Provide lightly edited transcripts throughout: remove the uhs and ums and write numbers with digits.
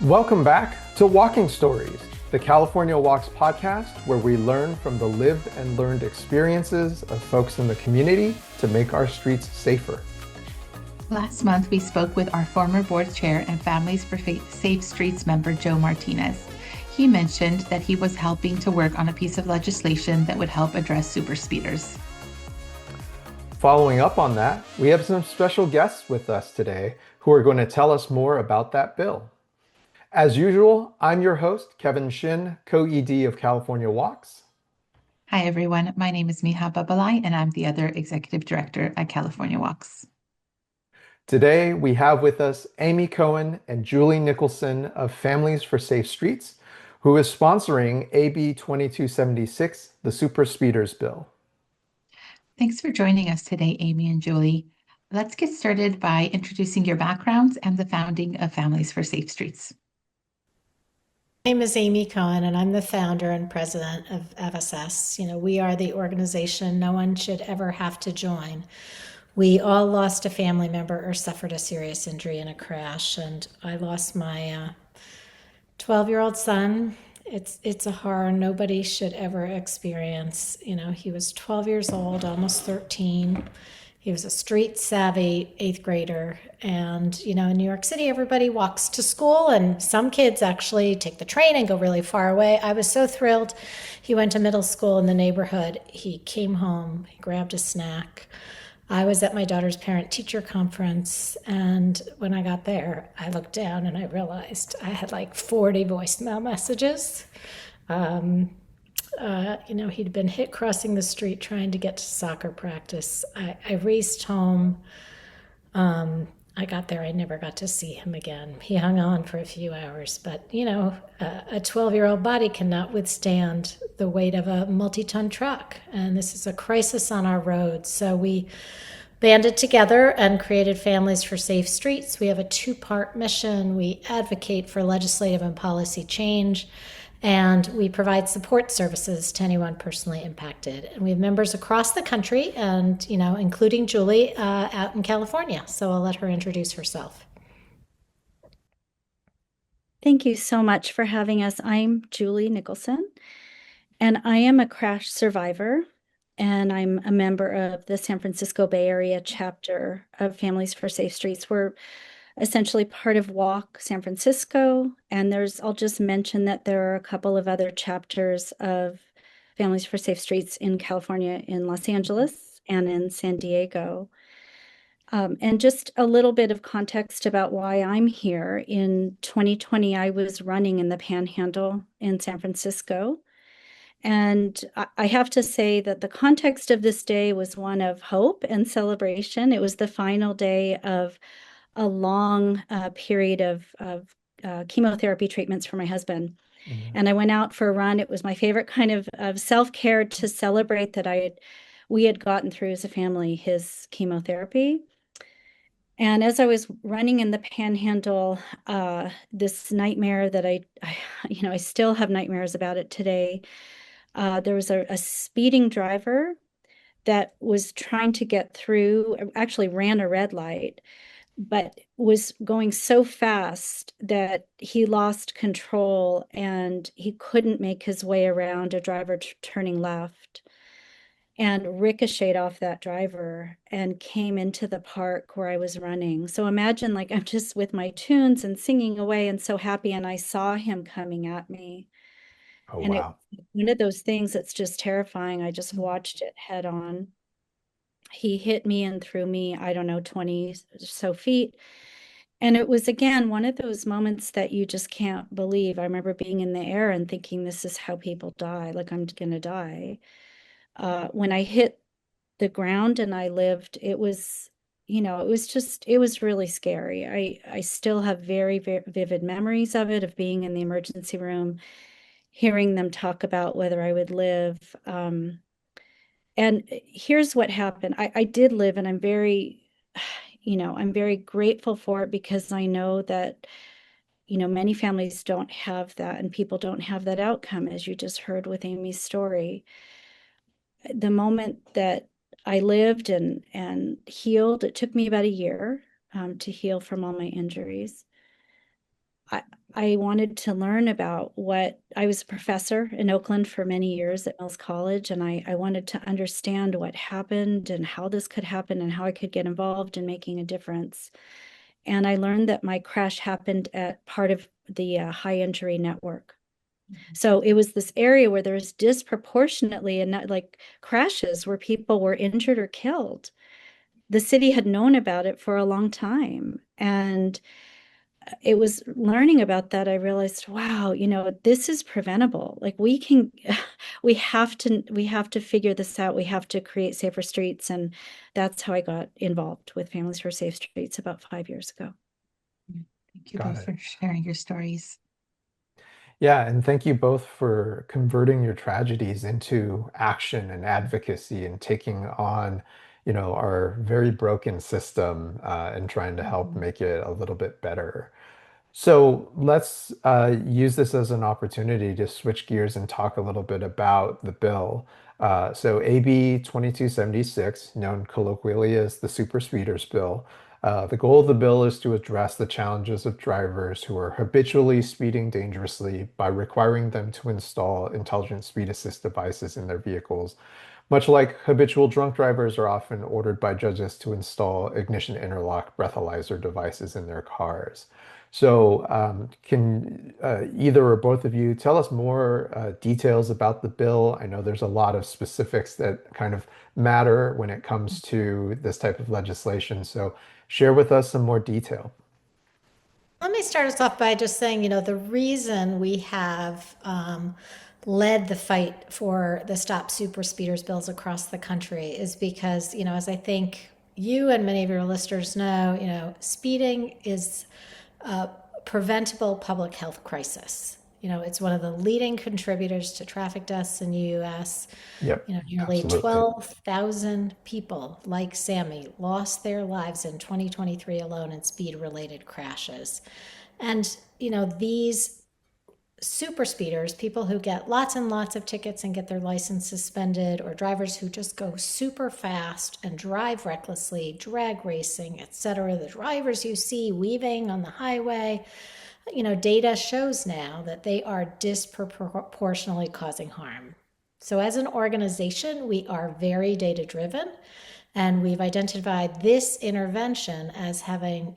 Welcome back to Walking Stories, the California Walks podcast, where we learn from the lived and learned experiences of folks in the community to make our streets safer. Last month, we spoke with our former board chair and Families for Safe Streets member, Joe Martinez. He mentioned that he was helping to work on a piece of legislation that would help address super speeders. Following up on that, we have some special guests with us today who are going to tell us more about that bill. As usual, I'm your host, Kevin Shin, Co-ED of California Walks. Hi, everyone. My name is Miha Babalai, and I'm the other executive director at California Walks. Today, we have with us Amy Cohen and Julie Nicholson of Families for Safe Streets, who is sponsoring AB 2276, the Super Speeders Bill. Thanks for joining us today, Amy and Julie. Let's get started by introducing your backgrounds and the founding of Families for Safe Streets. My name is Amy Cohen, and I'm the founder and president of FSS. We are the organization no one should ever have to join. We all lost a family member or suffered a serious injury in a crash, and I lost my 12-year-old son. It's a horror nobody should ever experience. He was 12 years old, almost 13. He was a street savvy 8th grader. And, in New York City, everybody walks to school, and some kids actually take the train and go really far away. I was so thrilled. He went to middle school in the neighborhood. He came home, he grabbed a snack. I was at my daughter's parent-teacher conference, and when I got there, I looked down and I realized I had like 40 voicemail messages. He'd been hit crossing the street trying to get to soccer practice. I raced home. I got there. I never got to see him again. He hung on for a few hours, but a 12-year-old body cannot withstand the weight of a multi-ton truck, and this is a crisis on our roads. So we banded together and created Families for Safe Streets. We have a 2-part mission. We advocate for legislative and policy change, and we provide support services to anyone personally impacted. And we have members across the country and, including Julie out in California. So I'll let her introduce herself. Thank you so much for having us. I'm Julie Nicholson, and I am a crash survivor, and I'm a member of the San Francisco Bay Area chapter of Families for Safe Streets. We're essentially part of Walk San Francisco, and I'll just mention that there are a couple of other chapters of Families for Safe Streets in California, in Los Angeles and in San Diego. And just a little bit of context about why I'm here. In 2020, I was running in the Panhandle in San Francisco. And I have to say that the context of this day was one of hope and celebration. It was the final day of a long period of chemotherapy treatments for my husband. Mm-hmm. And I went out for a run. It was my favorite kind of self-care to celebrate that we had gotten through as a family his chemotherapy. And as I was running in the Panhandle, this nightmare that I still have nightmares about it today. There was a speeding driver that was trying to get through, actually ran a red light, but was going so fast that he lost control and he couldn't make his way around a driver turning left, and ricocheted off that driver and came into the park where I was running. So imagine, like, I'm just with my tunes and singing away and so happy, and I saw him coming at me. Oh, and wow. It's one of those things that's just terrifying. I just watched it head on. He hit me and threw me, 20 or so feet. And it was, again, one of those moments that you just can't believe. I remember being in the air and thinking, this is how people die, like I'm going to die. When I hit the ground and I lived, it was really scary. I still have very, very vivid memories of it, of being in the emergency room, hearing them talk about whether I would live. And here's what happened. I did live, and I'm very grateful for it, because I know that, many families don't have that, and people don't have that outcome, as you just heard with Amy's story. The moment that I lived and healed, it took me about a year to heal from all my injuries. I wanted to learn about what I was a professor in Oakland for many years at Mills College, and I wanted to understand what happened and how this could happen and how I could get involved in making a difference. And I learned that my crash happened at part of the high injury network. So it was this area where there was disproportionately and like crashes where people were injured or killed. The city had known about it for a long time. And it was learning about that, I realized, wow, this is preventable. Like we have to figure this out. We have to create safer streets. And that's how I got involved with Families for Safe Streets about 5 years ago. Thank you Got both it. for sharing your stories. Yeah, and thank you both for converting your tragedies into action and advocacy and taking on, our very broken system and trying to help make it a little bit better. So let's use this as an opportunity to switch gears and talk a little bit about the bill. So AB 2276, known colloquially as the Super Speeders Bill, the goal of the bill is to address the challenges of drivers who are habitually speeding dangerously by requiring them to install intelligent speed assist devices in their vehicles, much like habitual drunk drivers are often ordered by judges to install ignition interlock breathalyzer devices in their cars. So, can either or both of you tell us more details about the bill? I know there's a lot of specifics that kind of matter when it comes to this type of legislation. So, share with us some more detail. Let me start us off by just saying, the reason we have led the fight for the Stop Super Speeders bills across the country is because, as I think you and many of your listeners know, speeding is a preventable public health crisis. It's one of the leading contributors to traffic deaths in the U.S. Yep, Nearly absolutely. 12,000 people like Sammy lost their lives in 2023 alone in speed-related crashes. And, these super speeders, people who get lots and lots of tickets and get their license suspended, or drivers who just go super fast and drive recklessly, drag racing, etc. The drivers you see weaving on the highway, data shows now that they are disproportionately causing harm. So as an organization, we are very data driven, and we've identified this intervention as having,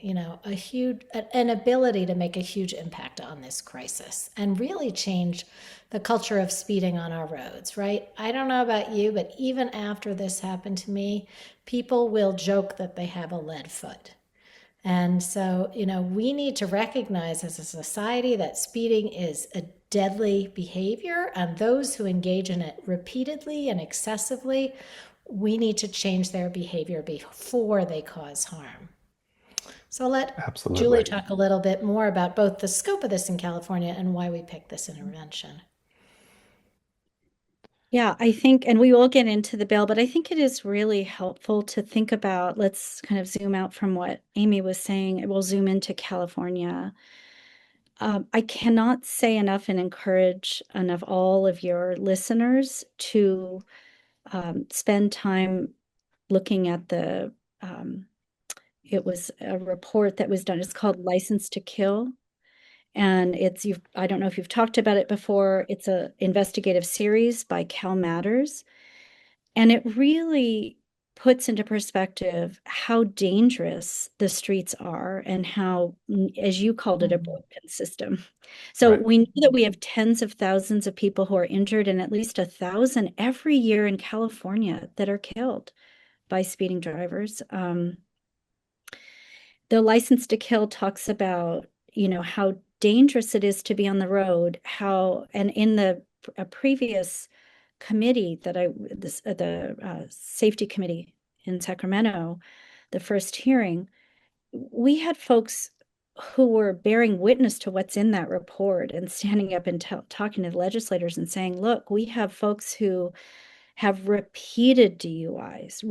an ability to make a huge impact on this crisis and really change the culture of speeding on our roads, right? I don't know about you, but even after this happened to me, people will joke that they have a lead foot. And so, we need to recognize as a society that speeding is a deadly behavior, and those who engage in it repeatedly and excessively, we need to change their behavior before they cause harm. So let Julie Absolutely. talk a little bit more about both the scope of this in California and why we picked this intervention. Yeah, I think, and we will get into the bill, but I think it is really helpful to think about, let's kind of zoom out from what Amy was saying. We'll zoom into California. I cannot say enough and encourage enough all of your listeners to spend time looking at it was a report that was done. It's called License to Kill. And I don't know if you've talked about it before. It's an investigative series by Cal Matters. And it really puts into perspective how dangerous the streets are and how, as you called it, a broken system. So Right. we know that we have tens of thousands of people who are injured and at least 1,000 every year in California that are killed by speeding drivers. The License to Kill talks about, how dangerous it is to be on the road, and in a previous committee the safety committee in Sacramento, the first hearing, we had folks who were bearing witness to what's in that report and standing up and talking to the legislators and saying, look, we have folks who have repeated DUIs,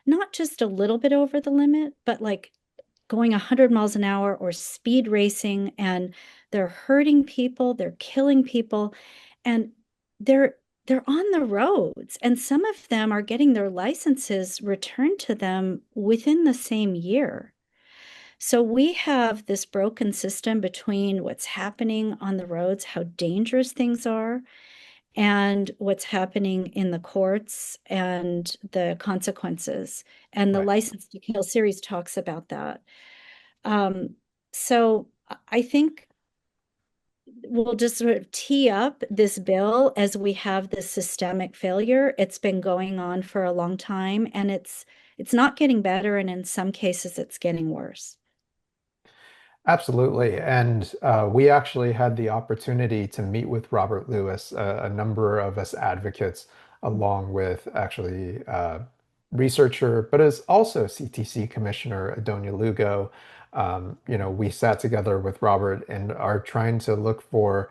not just a little bit over the limit, but like going 100 miles an hour or speed racing, and they're hurting people, they're killing people, and they're on the roads, and some of them are getting their licenses returned to them within the same year. So we have this broken system between what's happening on the roads, how dangerous things are, and what's happening in the courts and the consequences. And the Right. License to Kill series talks about that. So I think we'll just sort of tee up this bill as we have this systemic failure. It's been going on for a long time, and it's not getting better, and in some cases it's getting worse. Absolutely. And we actually had the opportunity to meet with Robert Lewis, a number of us advocates, along with actually researcher, but as also CTC Commissioner Adonia Lugo. We sat together with Robert and are trying to look for,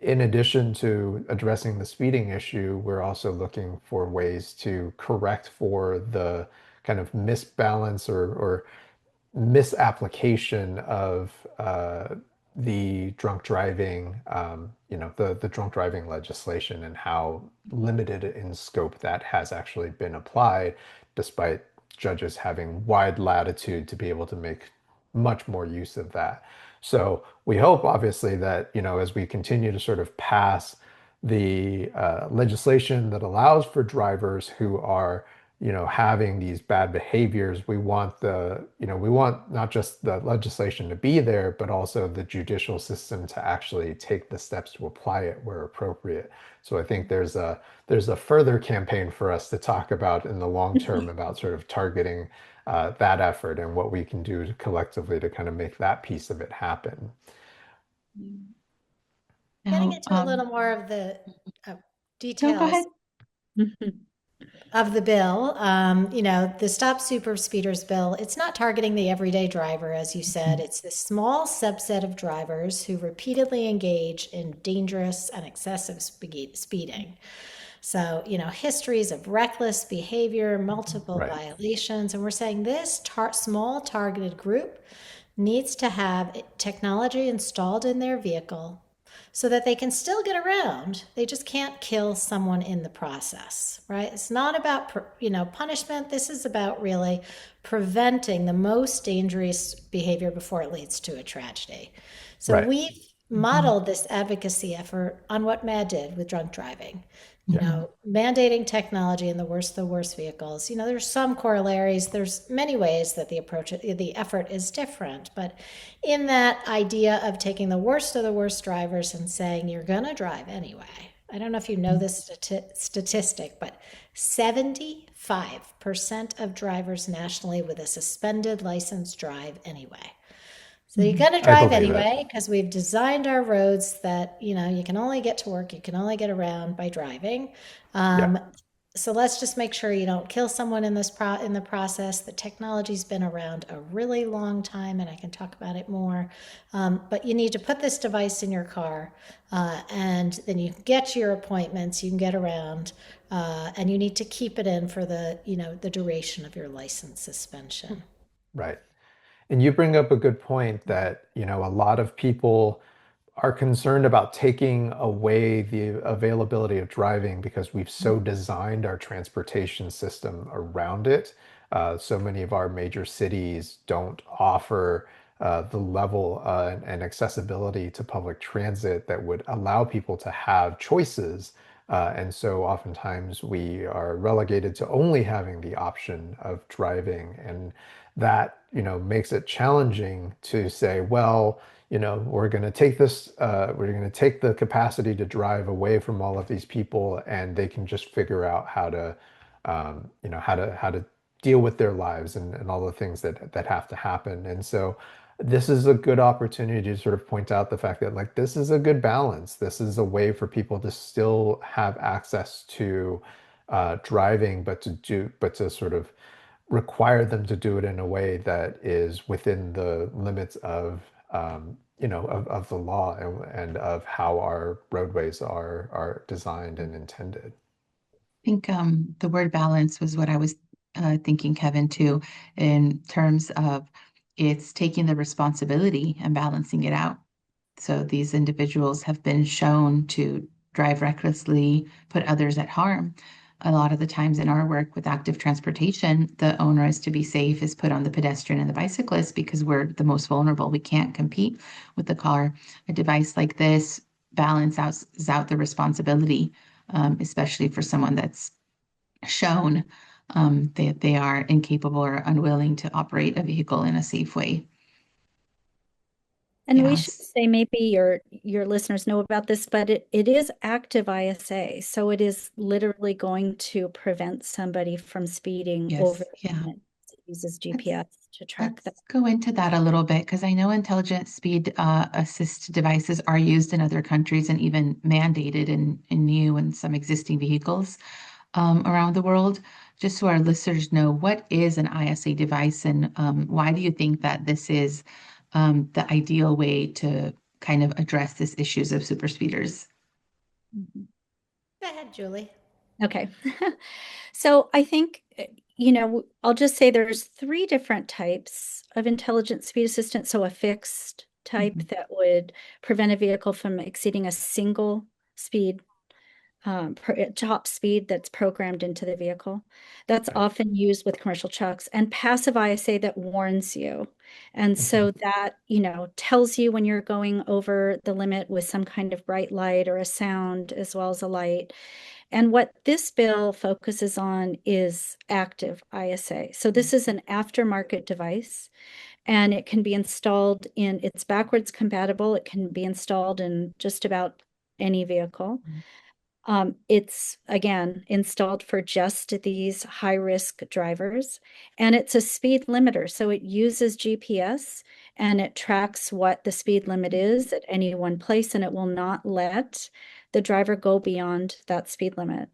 in addition to addressing the speeding issue, we're also looking for ways to correct for the kind of misbalance or misapplication of the drunk driving, the drunk driving legislation and how limited in scope that has actually been applied, despite judges having wide latitude to be able to make much more use of that. So we hope, obviously, that, as we continue to sort of pass the legislation that allows for drivers who are having these bad behaviors, we want not just the legislation to be there, but also the judicial system to actually take the steps to apply it where appropriate. So I think there's a further campaign for us to talk about in the long term about sort of targeting that effort and what we can do collectively to kind of make that piece of it happen. Getting Now, into a little more of the uh, no, go ahead. details of the bill, the Stop Super Speeders bill, it's not targeting the everyday driver, as you said. It's this small subset of drivers who repeatedly engage in dangerous and excessive speeding. So, histories of reckless behavior, multiple Right. violations. And we're saying this small targeted group needs to have technology installed in their vehicle so that they can still get around. They just can't kill someone in the process, right? It's not about, punishment. This is about really preventing the most dangerous behavior before it leads to a tragedy. So Right. we've modeled this advocacy effort on what MAD did with drunk driving. Mandating technology in the worst vehicles. There's some corollaries. There's many ways that the effort is different. But in that idea of taking the worst of the worst drivers and saying, you're going to drive anyway. I don't know if you know this statistic, but 75% of drivers nationally with a suspended license drive anyway. So you're going to I drive believe it. anyway because we've designed our roads that, you can only get to work, you can only get around by driving. Yeah. So let's just make sure you don't kill someone in the process. The technology's been around a really long time, and I can talk about it more. But you need to put this device in your car, and then you can get to your appointments, you can get around, and you need to keep it in for the duration of your license suspension. Right. And you bring up a good point that, a lot of people are concerned about taking away the availability of driving because we've so designed our transportation system around it. So many of our major cities don't offer the level and accessibility to public transit that would allow people to have choices. And so oftentimes we are relegated to only having the option of driving. And that, makes it challenging to say, well, we're going to take the capacity to drive away from all of these people, and they can just figure out how to deal with their lives and all the things that have to happen. And so this is a good opportunity to sort of point out the fact that, like, this is a good balance. This is a way for people to still have access to driving, but to sort of require them to do it in a way that is within the limits of of the law and of how our roadways are designed and intended. Think the word balance was what I was thinking, Kevin, too, in terms of it's taking the responsibility and balancing it out. So these individuals have been shown to drive recklessly, put others at harm. a lot of the times in our work with active transportation, the onus to be safe is put on the pedestrian and the bicyclist because we're the most vulnerable. We can't compete with the car. A device like this balances out the responsibility, especially for someone that's shown that they are incapable or unwilling to operate a vehicle in a safe way. And we should Yes. say maybe your listeners know about this, but it is active ISA. So it is literally going to prevent somebody from speeding over Yes. the Yeah. limit. It uses Let's GPS to track that. let's go into that a little bit because I know intelligent speed assist devices are used in other countries and even mandated in new and some existing vehicles around the world. Just so our listeners know, what is an ISA device and why do you think that this is the ideal way to kind of address these issues of super speeders? Mhm. Go ahead, Julie. Okay. So I think, I'll just say there's three different types of intelligent speed assistance. So a fixed type Mhm. that would prevent a vehicle from exceeding a single speed top speed that's programmed into the vehicle. That's Right. often used with commercial trucks and passive ISA that warns you. And Mhm. so that, tells you when you're going over the limit with some kind of bright light or a sound as well as a light. And what this bill focuses on is active ISA. So this is an aftermarket device and it can be installed it's backwards compatible. It can be installed in just about any vehicle. It's again installed for just these high risk drivers, and it's a speed limiter. So it uses GPS and it tracks what the speed limit is at any one place, and it will not let the driver go beyond that speed limit.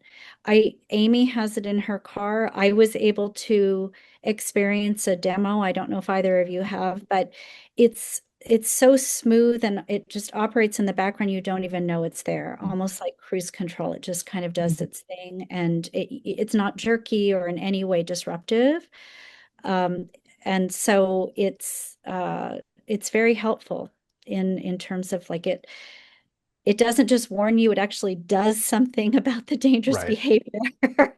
Amy has it in her car. I was able to experience a demo. I don't know if either of you have, but it's so smooth and it just operates in the background. You don't even know it's there, almost like cruise control. It just kind of does its thing and it's not jerky or in any way disruptive. Um, and so it's very helpful in terms of like it doesn't just warn you, it actually does something about the dangerous Right. behavior,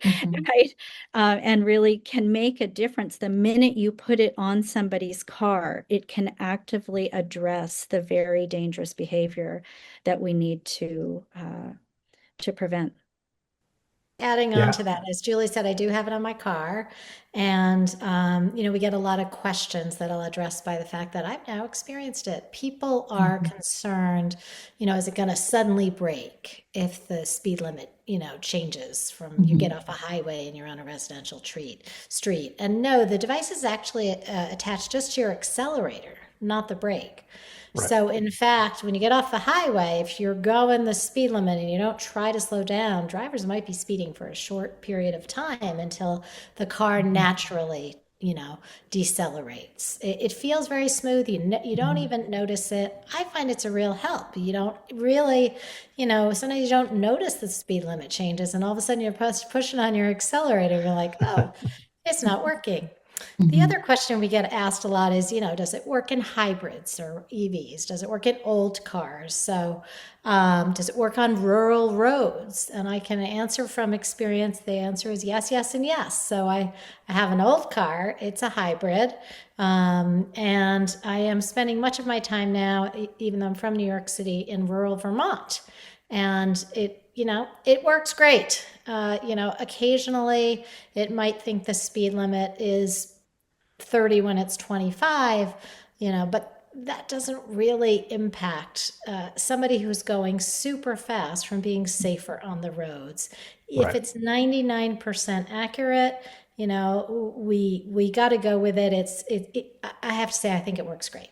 Mhm. right? And really can make a difference. The minute you put it on somebody's car, it can actively address the very dangerous behavior that we need to prevent. Adding on Yeah. to that, as Julie said, I do have it on my car. And, we get a lot of questions that I'll address by the fact that I've now experienced it. People are Mhm. concerned, is it going to suddenly break if the speed limit, changes from you get Mhm. off a highway and you're on a residential street? And no, the device is actually attached just to your accelerator, not the brake. Right. So, in fact, when you get off the highway, if you're going the speed limit and you don't try to slow down, drivers might be speeding for a short period of time until the car Mhm. naturally, decelerates. It feels very smooth. You don't Mhm. even notice it. I find it's a real help. You don't really, sometimes you don't notice the speed limit changes, and all of a sudden you're pushing on your accelerator. You're like, oh, it's not working. The Mhm. other question we get asked a lot is, does it work in hybrids or EVs? Does it work in old cars? So, does it work on rural roads? And I can answer from experience. The answer is yes, yes, and yes. So I have an old car. It's a hybrid. And I am spending much of my time now, even though I'm from New York City, in rural Vermont. And it works great. Occasionally it might think the speed limit is 30 when it's 25, but that doesn't really impact somebody who's going super fast from being safer on the roads. If Right. it's 99% accurate, we got to go with it. I have to say, I think it works great.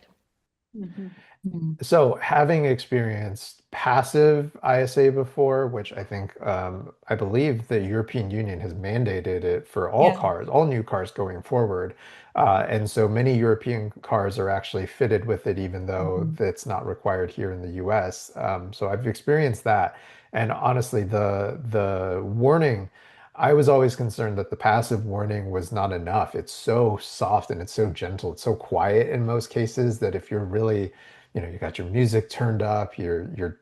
Mhm. Mhm. So, having experienced passive ISA before, which I think, I believe the European Union has mandated it for all Yeah. cars, all new cars going forward. And so many European cars are actually fitted with it, even though Mhm. that's not required here in the US. So I've experienced that. And honestly, the warning, I was always concerned that the passive warning was not enough. It's so soft and it's so gentle, it's so quiet in most cases that if you're really, you got your music turned up, you're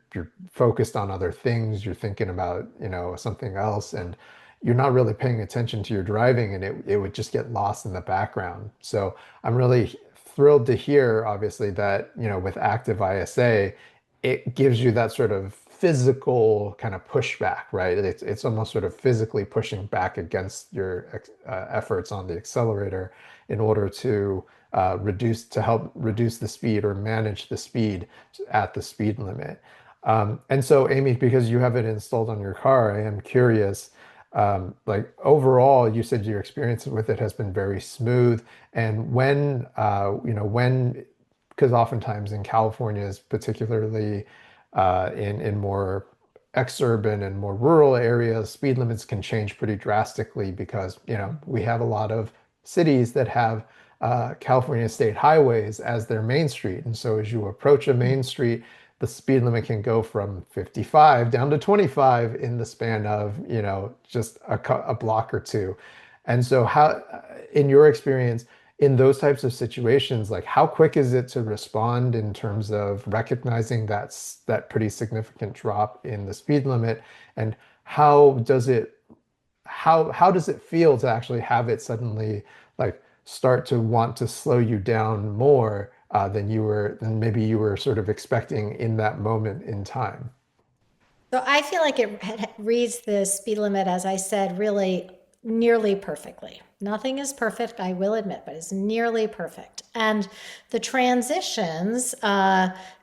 focused on other things, you're thinking about, something else, and you're not really paying attention to your driving, and it would just get lost in the background. So I'm really thrilled to hear, obviously, that, with active ISA, it gives you that sort of physical kind of pushback, right? It's almost sort of physically pushing back against your efforts on the accelerator in order to help reduce the speed or manage the speed at the speed limit. And so, Amy, because you have it installed on your car, I am curious. Like overall, you said your experience with it has been very smooth. And because oftentimes in California, is particularly in more exurban and more rural areas, speed limits can change pretty drastically because, we have a lot of cities that have California state highways as their main street. And so as you approach a main street, the speed limit can go from 55 down to 25 in the span of, just a block or two. And so how, in your experience, in those types of situations, like how quick is it to respond in terms of recognizing that pretty significant drop in the speed limit? And how does it feel to actually have it suddenly like start to want to slow you down more than maybe you were sort of expecting in that moment in time? So I feel like it reads the speed limit, as I said, really nearly perfectly. Nothing is perfect, I will admit, but it's nearly perfect. And the transitions,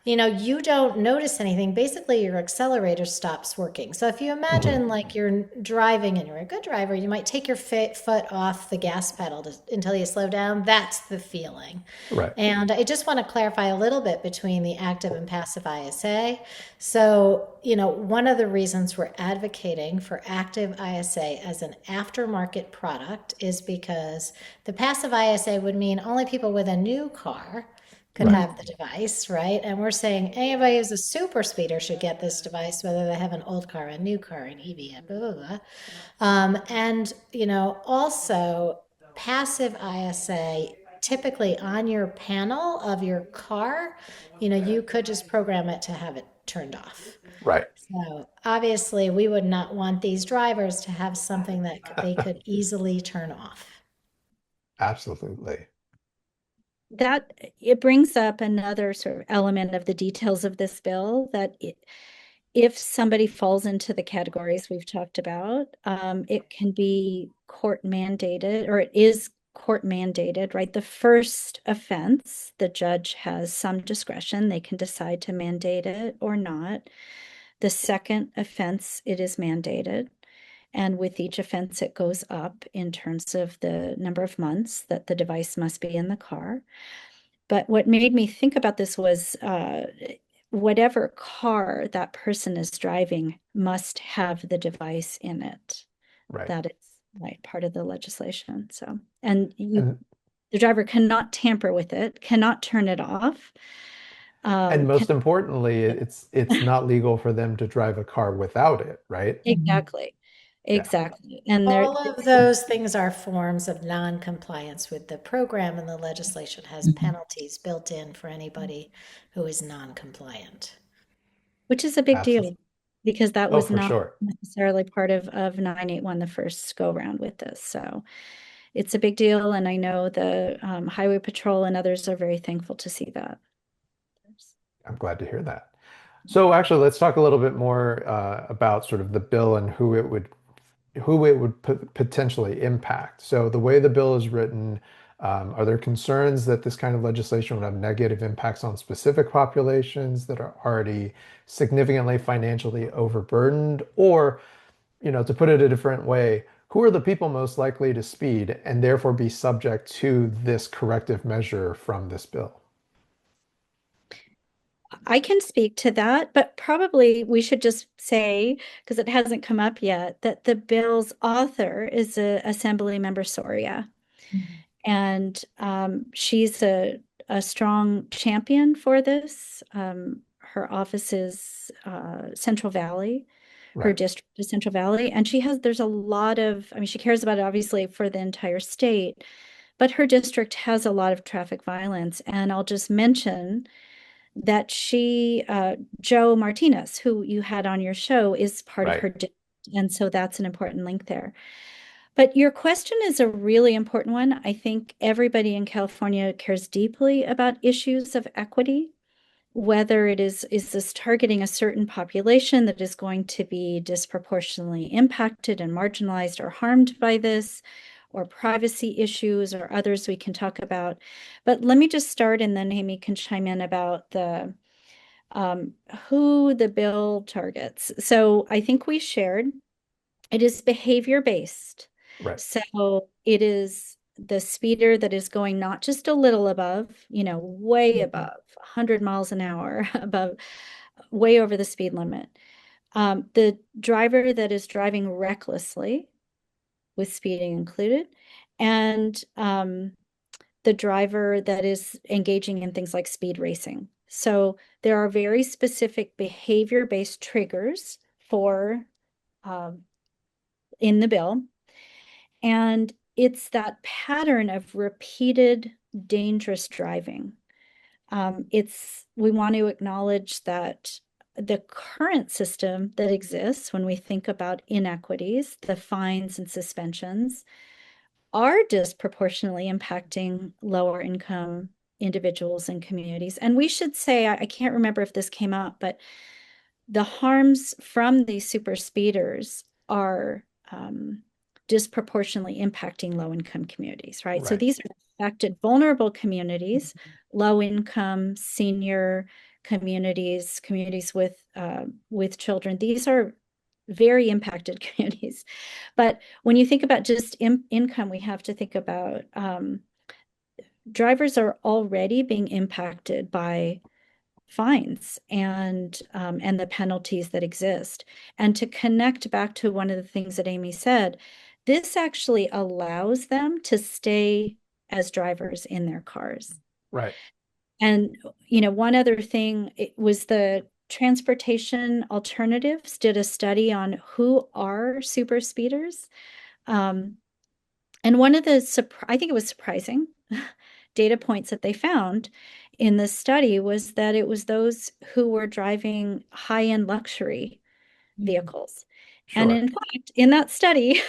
you don't notice anything. Basically, your accelerator stops working. So if you Mhm. imagine like you're driving and you're a good driver, you might take your foot off the gas pedal until you slow down. That's the feeling. Right. And I just want to clarify a little bit between the active and passive ISA. So, one of the reasons we're advocating for active ISA as an aftermarket product is because the passive ISA would mean only people with a new car could Right. have the device, right? And we're saying anybody who's a super speeder should get this device, whether they have an old car, a new car, an EV, blah, blah, blah. Also passive ISA, typically on your panel of your car, you could just program it to have it turned off. Right. So obviously, we would not want these drivers to have something that they could easily turn off. Absolutely. That it brings up another sort of element of the details of this bill that if somebody falls into the categories we've talked about, it can be court mandated, or it is court mandated, right? The first offense, the judge has some discretion. They can decide to mandate it or not. The second offense, it is mandated. And with each offense, it goes up in terms of the number of months that the device must be in the car. But what made me think about this was whatever car that person is driving must have the device in it. Right. That is right part of the legislation. So, and And the driver cannot tamper with it, cannot turn it off. and Can most importantly, it's not legal for them to drive a car without it, right? exactly, Yeah. exactly. And there, All of those things are forms of non-compliance with the program, and the legislation has penalties built in for anybody who is non-compliant. which is a big Absolutely. deal because that Oh, was for not sure. necessarily part of 981 the first go round with this. So it's a big deal, and I know the Highway Patrol and others are very thankful to see that. I'm glad to hear that. So actually, let's talk a little bit more about sort of the bill and who it would potentially impact. So the way the bill is written, are there concerns that this kind of legislation would have negative impacts on specific populations that are already significantly financially overburdened? Or, to put it a different way, who are the people most likely to speed and therefore be subject to this corrective measure from this bill? I can speak to that, but probably we should just say, because it hasn't come up yet, that the bill's author is Assembly Member Soria. And she's a strong champion for this. Her office is Central Valley, her Right. district is Central Valley. And there's a lot of, I mean, she cares about it obviously for the entire state, but her district has a lot of traffic violence. And I'll just mention that Joe Martinez, who you had on your show, is part of Right. her district And so that's an important link there. But your question is a really important one. I think everybody in California cares deeply about issues of equity, whether is this targeting a certain population that is going to be disproportionately impacted and marginalized or harmed by this, or privacy issues or others we can talk about. But let me just start, and then Amy can chime in about the who the bill targets. So I think we shared it is behavior based. Right. So it is the speeder that is going not just a little above, way above 100 miles an hour, above, way over the speed limit. The driver that is driving recklessly with speeding included, and the driver that is engaging in things like speed racing. So there are very specific behavior-based triggers for in the bill. And it's that pattern of repeated dangerous driving. We want to acknowledge that the current system that exists when we think about inequities, the fines and suspensions, are disproportionately impacting lower income individuals and communities. And we should say, I can't remember if this came up, but the harms from these super speeders are disproportionately impacting low income communities, right? So these are affected vulnerable communities, low income, senior communities, communities with children. These are very impacted communities. But when you think about just income, we have to think about drivers are already being impacted by fines and the penalties that exist. And to connect back to one of the things that Amy said, this actually allows them to stay as drivers in their cars. Right. And, one other thing, it was the Transportation Alternatives did a study on who are super speeders. And one of the, I think it was surprising data points that they found in the study was that it was those who were driving high-end luxury vehicles. And Sure. in fact, in that study,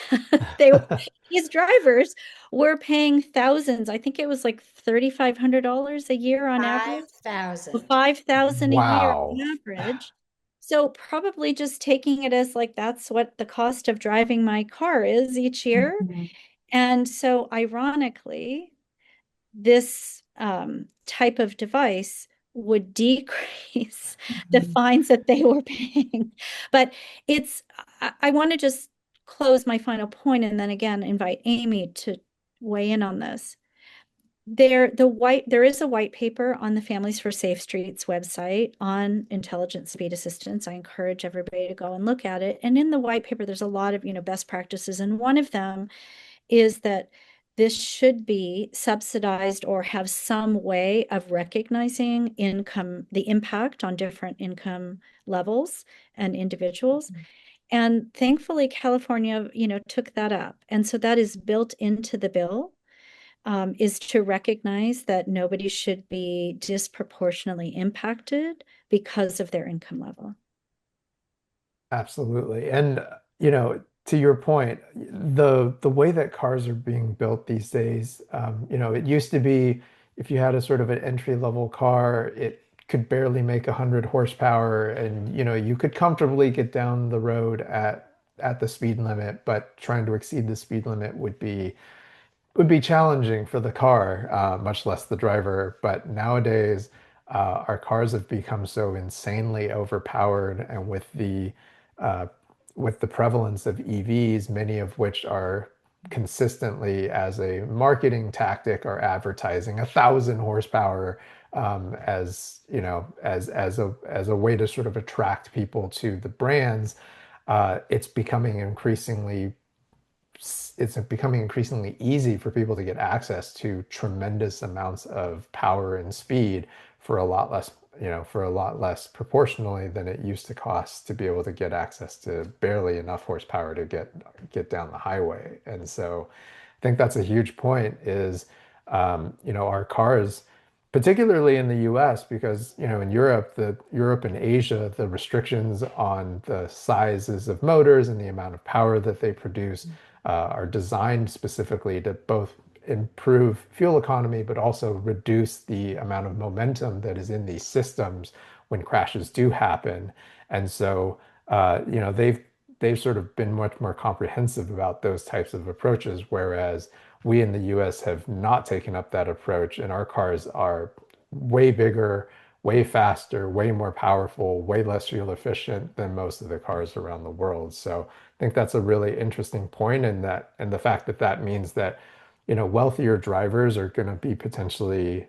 these drivers were paying thousands. I think it was like $3,500 a year on average. 5,000. 5,000 a year Wow. on average. So probably just taking it as like that's what the cost of driving my car is each year. And so ironically, this type of device would decrease the fines that they were paying. But I want to just close my final point and then again invite Amy to weigh in on this. There is a white paper on the Families for Safe Streets website on intelligent speed assistance. I encourage everybody to go and look at it. And in the white paper, there's a lot of, best practices. And one of them is that this should be subsidized or have some way of recognizing the impact on different income levels and individuals. And thankfully, California, took that up. And so that is built into the bill, is to recognize that nobody should be disproportionately impacted because of their income level. Absolutely. And to your point, the way that cars are being built these days, it used to be if you had a sort of an entry level car, it could barely make 100 horsepower, and you could comfortably get down the road at the speed limit, but trying to exceed the speed limit would be challenging for the car, much less the driver. But nowadays, our cars have become so insanely overpowered, and uh, with the prevalence of EVs, many of which are consistently, as a marketing tactic, are advertising 1,000 horsepower, as as a way to sort of attract people to the brands. It's becoming increasingly easy for people to get access to tremendous amounts of power and speed for a lot less, proportionally than it used to cost to be able to get access to barely enough horsepower to get down the highway. And so I think that's a huge point is, our cars, particularly in the US, because in Europe and Asia, the restrictions on the sizes of motors and the amount of power that they produce are designed specifically to both improve fuel economy, but also reduce the amount of momentum that is in these systems when crashes do happen. And so, they've sort of been much more comprehensive about those types of approaches, whereas we in the US have not taken up that approach, and our cars are way bigger, way faster, way more powerful, way less fuel efficient than most of the cars around the world. So I think that's a really interesting point, and the fact that that means that wealthier drivers are going to be potentially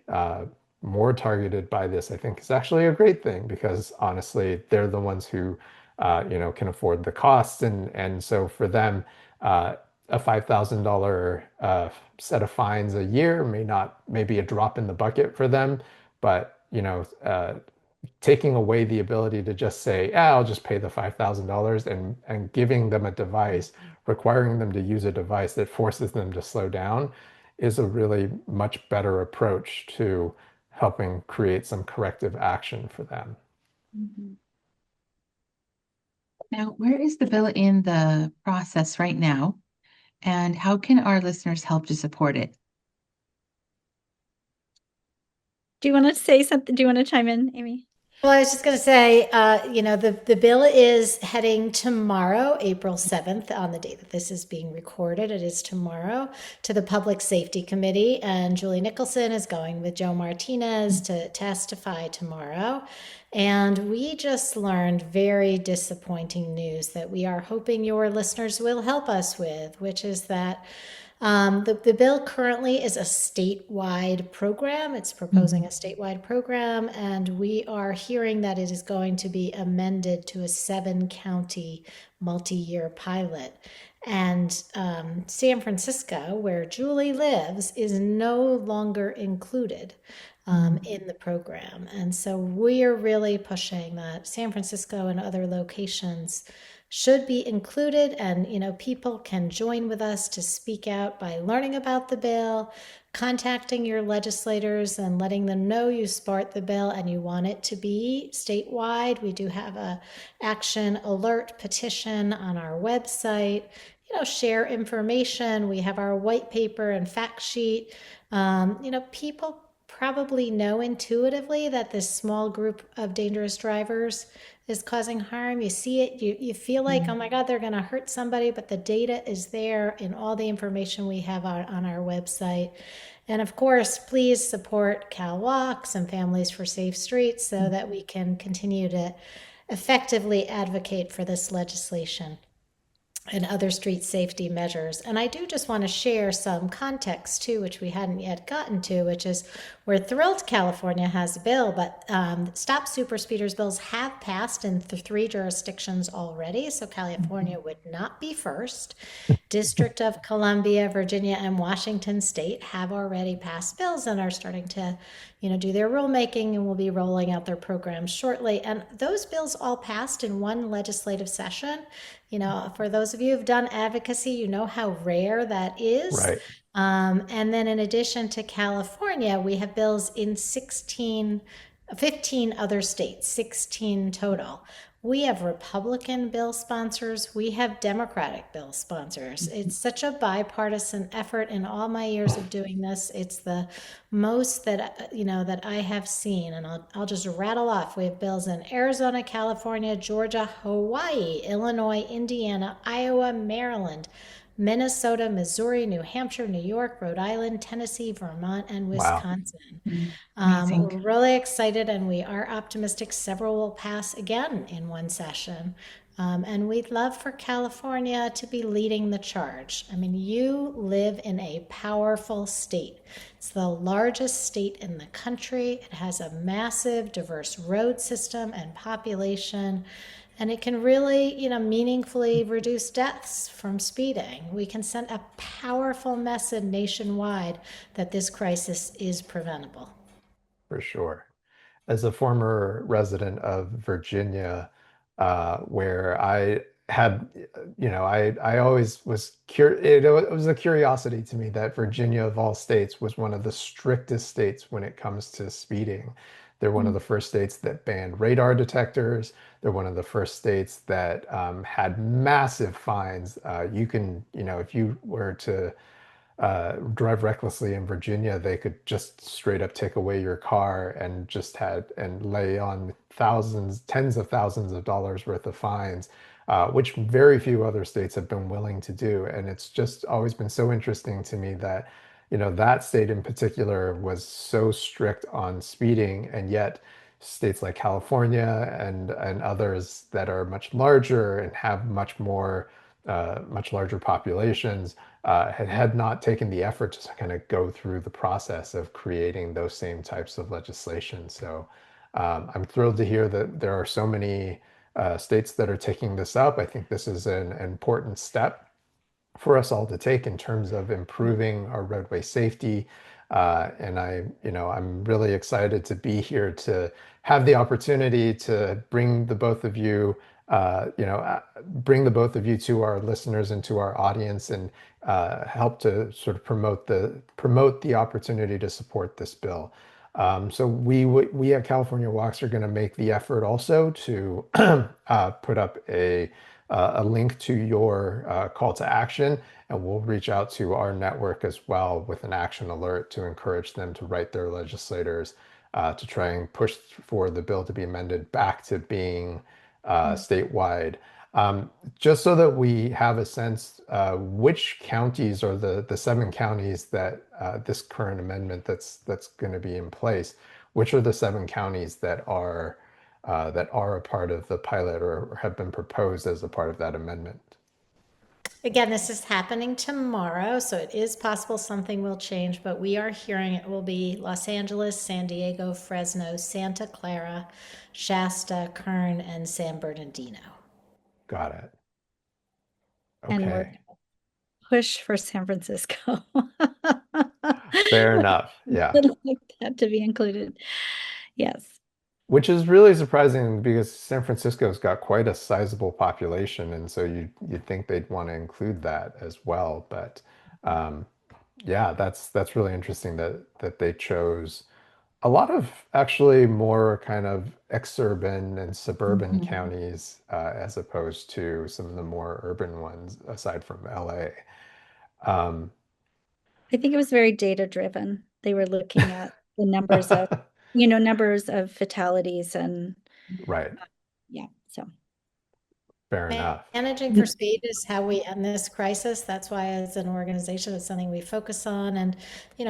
more targeted by this, I think is actually a great thing because honestly, they're the ones who can afford the costs, and so for them, a $5,000 set of fines a year may be a drop in the bucket for them, but taking away the ability to just say, I'll just pay the $5,000 and giving them a device, requiring them to use a device that forces them to slow down is a really much better approach to helping create some corrective action for them. Mhm. Now, where is the bill in the process right now, and how can our listeners help to support it? Do you want to say something? Do you want to chime in, Amy? Well, I was just going to say, the bill is heading tomorrow, April 7th, on the date that this is being recorded. It is tomorrow to the Public Safety Committee, and Julie Nicholson is going with Joe Martinez to testify tomorrow. And we just learned very disappointing news that we are hoping your listeners will help us with, which is that the bill currently is a statewide program. It's proposing a statewide program, and we are hearing that it is going to be amended to a 7-county multi-year pilot. And San Francisco, where Julie lives, is no longer included in the program. And so we are really pushing that San Francisco and other locations should be included, and people can join with us to speak out by learning about the bill, contacting your legislators and letting them know you support the bill and you want it to be statewide. We do have a action alert petition on our website. Share information. We have our white paper and fact sheet. People probably know intuitively that this small group of dangerous drivers is causing harm. You see it, you feel like, oh my God, they're going to hurt somebody, but the data is there in all the information we have on our website. And of course, please support Cal Walks and Families for Safe Streets so that we can continue to effectively advocate for this legislation and other street safety measures. And I do just want to share some context too, which we hadn't yet gotten to, which is we're thrilled California has a bill, but stop super speeders bills have passed in 3 jurisdictions already. So California would not be first. District of Columbia, Virginia, and Washington State have already passed bills and are starting to, do their rulemaking and will be rolling out their programs shortly. And those bills all passed in one legislative session. For those of you who've done advocacy, you know how rare that is. Right. And then in addition to California, we have bills in 15 other states, 16 total. We have Republican bill sponsors. We have Democratic bill sponsors. It's such a bipartisan effort. In all my years of doing this, it's the most that that I have seen. And I'll just rattle off. We have bills in Arizona, California, Georgia, Hawaii, Illinois, Indiana, Iowa, Maryland, Minnesota, Missouri, New Hampshire, New York, Rhode Island, Tennessee, Vermont, and Wow. Wisconsin. Amazing. We're really excited and we are optimistic several will pass again in one session. And we'd love for California to be leading the charge. I mean, you live in a powerful state. It's the largest state in the country. It has a massive, diverse road system and population. And it can really, meaningfully reduce deaths from speeding. We can send a powerful message nationwide that this crisis is preventable. For sure. As a former resident of Virginia, where had, I always was it was a curiosity to me that Virginia of all states was one of the strictest states when it comes to speeding. They're one of the first states that banned radar detectors. They're one of the first states that had massive fines. You can, if you were to drive recklessly in Virginia, they could just straight up take away your car and just had and lay on thousands, tens of thousands of dollars worth of fines, which very few other states have been willing to do. And it's just always been so interesting to me that, that state in particular was so strict on speeding, and yet states like California and others that are much larger and have much larger populations had not taken the effort to kind of go through the process of creating those same types of legislation. So I'm thrilled to hear that there are so many states that are taking this up. I think this is an important step for us all to take in terms of improving our roadway safety. And I'm really excited to be here to have the opportunity to bring the both of you, bring the both of you to our listeners and to our audience, and help to sort of promote the opportunity to support this bill. So we at California Walks are going to make the effort also to put up a link to your call to action, and we'll reach out to our network as well with an action alert to encourage them to write their legislators to try and push for the bill to be amended back to being statewide. Just so that we have a sense, which counties are the seven counties that this current amendment that's going to be in place, which are the seven counties that are a part of the pilot or have been proposed as a part of that amendment? Again, this is happening tomorrow, so it is possible something will change, but we are hearing it will be Los Angeles, San Diego, Fresno, Santa Clara, Shasta, Kern, and San Bernardino. Got it. And we're Okay. push for San Francisco. Fair enough. Yeah. Would like that to be included. Yes. Which is really surprising because San Francisco's got quite a sizable population, and so you'd think they'd want to include that as well. But um, yeah, that's really interesting that they chose a lot of actually more kind of exurban and suburban Mhm. counties as opposed to some of the more urban ones aside from LA. Um, I think it was very data driven. They were looking at the numbers of fatalities and right, yeah, so. fair enough. Managing for speed is how we end this crisis. That's why, as an organization, it's something we focus on. And,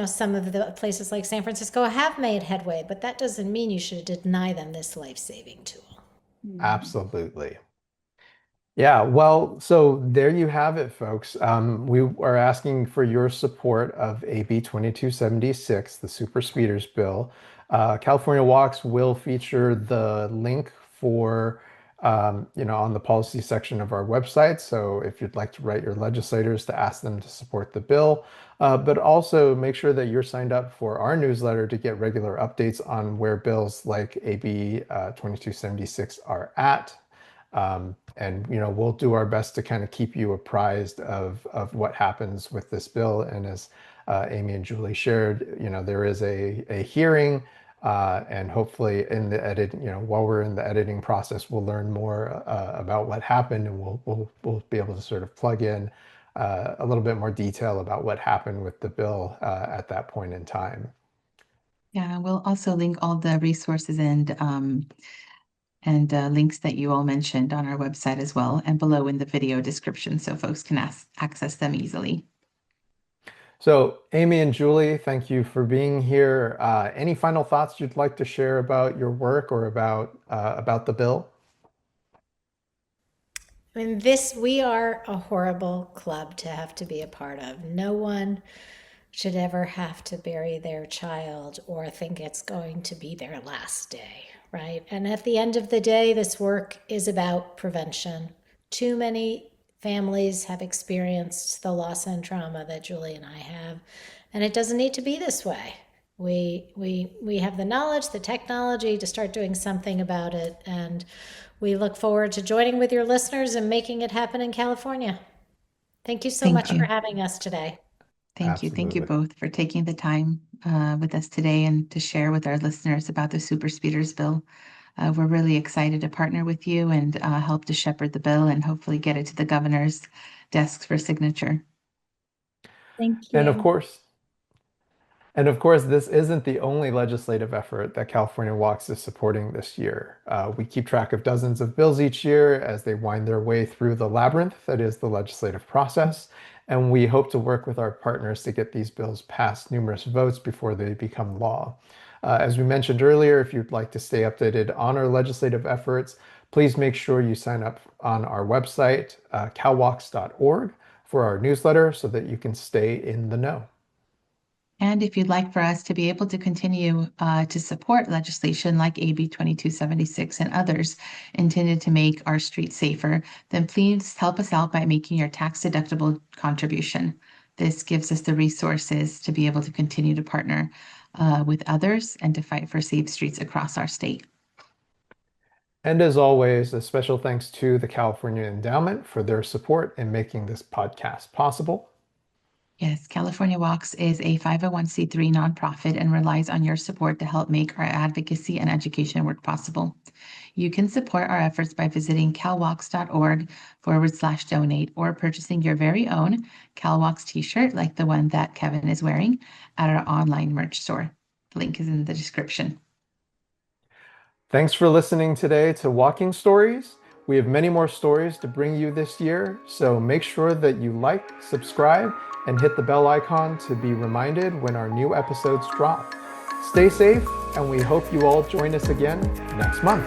some of the places like San Francisco have made headway, but that doesn't mean you should deny them this life-saving tool. Absolutely. Yeah, well, so there you have it, folks. We are asking for your support of AB 2276, the Super Speeders Bill. California Walks will feature the link for, on the policy section of our website. So if you'd like to write your legislators to ask them to support the bill, but also make sure that you're signed up for our newsletter to get regular updates on where bills like AB 2276 are at. And we'll do our best to kind of keep you apprised of what happens with this bill. And as Amy and Julie shared, there is a hearing, and hopefully in the edit, while we're in the editing process, we'll learn more about what happened, and we'll be able to sort of plug in a little bit more detail about what happened with the bill at that point in time. Yeah, we'll also link all the resources and links that you all mentioned on our website as well, and below in the video description, so folks can access them easily. So, Amy and Julie, thank you for being here. Any final thoughts you'd like to share about your work or about the bill? I mean, we are a horrible club to have to be a part of. No one should ever have to bury their child or think it's going to be their last day, right? And at the end of the day, this work is about prevention. Too many families have experienced the loss and trauma that Julie and I have, and it doesn't need to be this way. We have the knowledge, the technology to start doing something about it, and We look forward to joining with your listeners and making it happen in California. Thank you so Thank much you. for having us today. Thank you. Thank you Absolutely. both for taking the time with us today and to share with our listeners about the Super Speeders bill. We're really excited to partner with you and help to shepherd the bill and hopefully get it to the governor's desks for signature. Thank And you. of course, this isn't the only legislative effort that California Walks is supporting this year. We keep track of dozens of bills each year as they wind their way through the labyrinth that is the legislative process, and we hope to work with our partners to get these bills past numerous votes before they become law. As we mentioned earlier, if you'd like to stay updated on our legislative efforts, please make sure you sign up on our website, calwalks.org, for our newsletter so that you can stay in the know. And if you'd like for us to be able to continue to support legislation like AB 2276 and others intended to make our streets safer, then please help us out by making your tax-deductible contribution. This gives us the resources to be able to continue to partner with others and to fight for safe streets across our state. And as always, a special thanks to the California Endowment for their support in making this podcast possible. Yes, California Walks is a 501c3 nonprofit and relies on your support to help make our advocacy and education work possible. You can support our efforts by visiting calwalks.org/donate or purchasing your very own CalWalks t-shirt like the one that Kevin is wearing at our online merch store. The link is in the description. Thanks for listening today to Walking Stories. We have many more stories to bring you this year, so make sure that you like, subscribe, and hit the bell icon to be reminded when our new episodes drop. Stay safe, and we hope you all join us again next month.